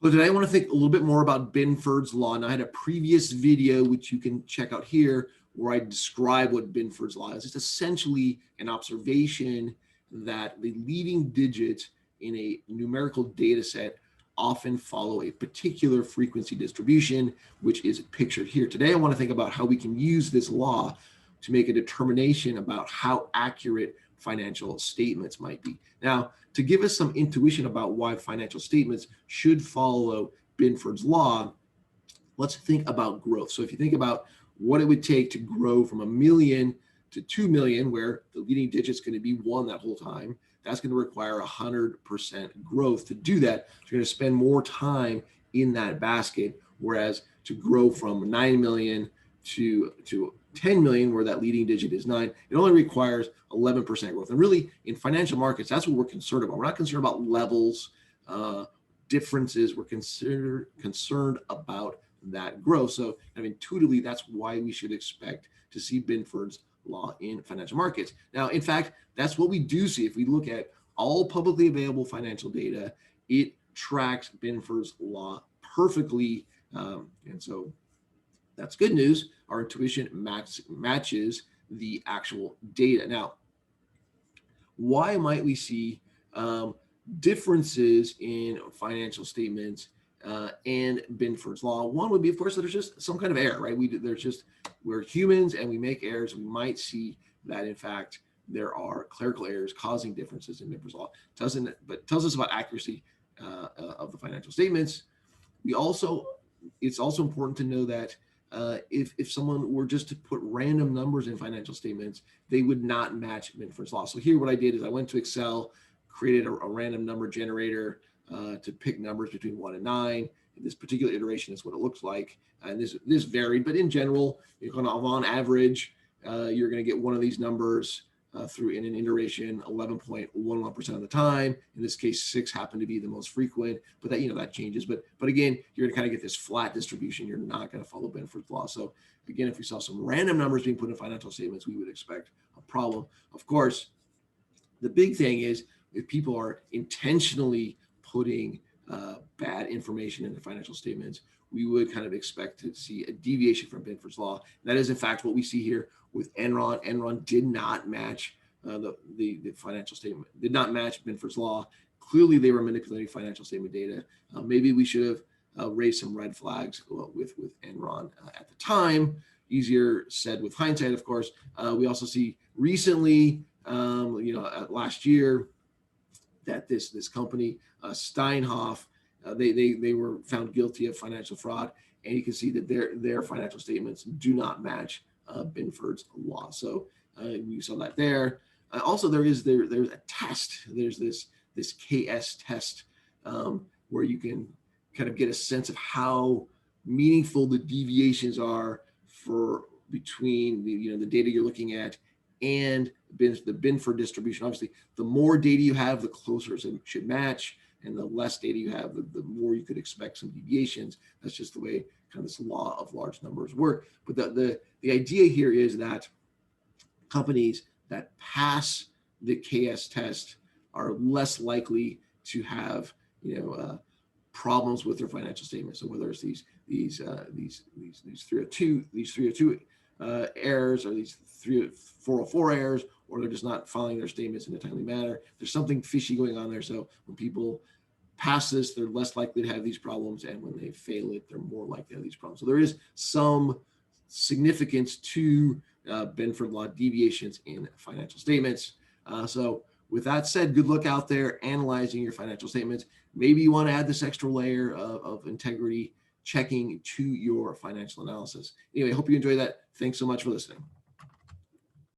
So today I want to think a little bit more about Benford's law. And I had a previous video, which you can check out here, where I describe what Benford's law is. It's essentially an observation that the leading digits in a numerical data set often follow a particular frequency distribution, which is pictured here. Today I want to think about how we can use this law to make a determination about how accurate financial statements might be. Now, to give us some intuition about why financial statements should follow Benford's law, let's think about growth. So if you think about what it would take to grow from 1 million to 2 million, where the leading digit is going to be 1 that whole time, that's going to require 100% growth. To do that, you're going to spend more time in that basket, whereas to grow from 9 million to 10 million, where that leading digit is 9, it only requires 11% growth. And really, in financial markets, that's what we're concerned about. We're not concerned about levels, differences. We're concerned about that growth. So intuitively, that's why we should expect to see Benford's law in financial markets. Now, in fact, that's what we do see. If we look at all publicly available financial data, it tracks Benford's law perfectly. And so that's good news. Our intuition matches the actual data. Now, why might we see differences in financial statements and Benford's law? One would be, of course, that there's just some kind of error, right? We're humans and we make errors. We might see that, in fact, there are clerical errors causing differences in Benford's law. But tells us about accuracy of the financial statements. It's also important to know that if someone were just to put random numbers in financial statements, they would not match Benford's law. So here what I did is I went to Excel, created a random number generator to pick numbers between 1 and 9. In this particular iteration is what it looks like. And this varied, but in general, on average, you're going to get one of these numbers through in an iteration 11.11% of the time. In this case, 6 happened to be the most frequent, but that changes. But again, you're going to kind of get this flat distribution. You're not going to follow Benford's law. So again, if we saw some random numbers being put in financial statements, we would expect a problem. Of course, the big thing is if people are intentionally putting bad information in the financial statements, we would kind of expect to see a deviation from Benford's law. That is, in fact, what we see here with Enron. Enron did not match the financial statement, did not match Benford's law. Clearly, they were manipulating financial statement data. Maybe we should have raised some red flags with Enron at the time. Easier said with hindsight, of course. We also see recently, last year, that this company, Steinhoff, they were found guilty of financial fraud, and you can see that their financial statements do not match Benford's law. So we saw that there. Also, there's a test. There's this KS test where you can kind of get a sense of how meaningful the deviations are between the data you're looking at and the Benford distribution. Obviously, the more data you have, the closer it should match, and the less data you have, the more you could expect some deviations. That's just the way kind of this law of large numbers work. But the idea here is that companies that pass the KS test are less likely to have problems with their financial statements. So whether it's these 302 errors, or these 404 errors, or they're just not filing their statements in a timely manner, there's something fishy going on there. So when people pass this, they're less likely to have these problems, and when they fail it, they're more likely to have these problems. So there is some significance to Benford law deviations in financial statements. So with that said, good luck out there analyzing your financial statements. Maybe you want to add this extra layer of integrity checking to your financial analysis. Anyway, I hope you enjoy that. Thanks so much for listening.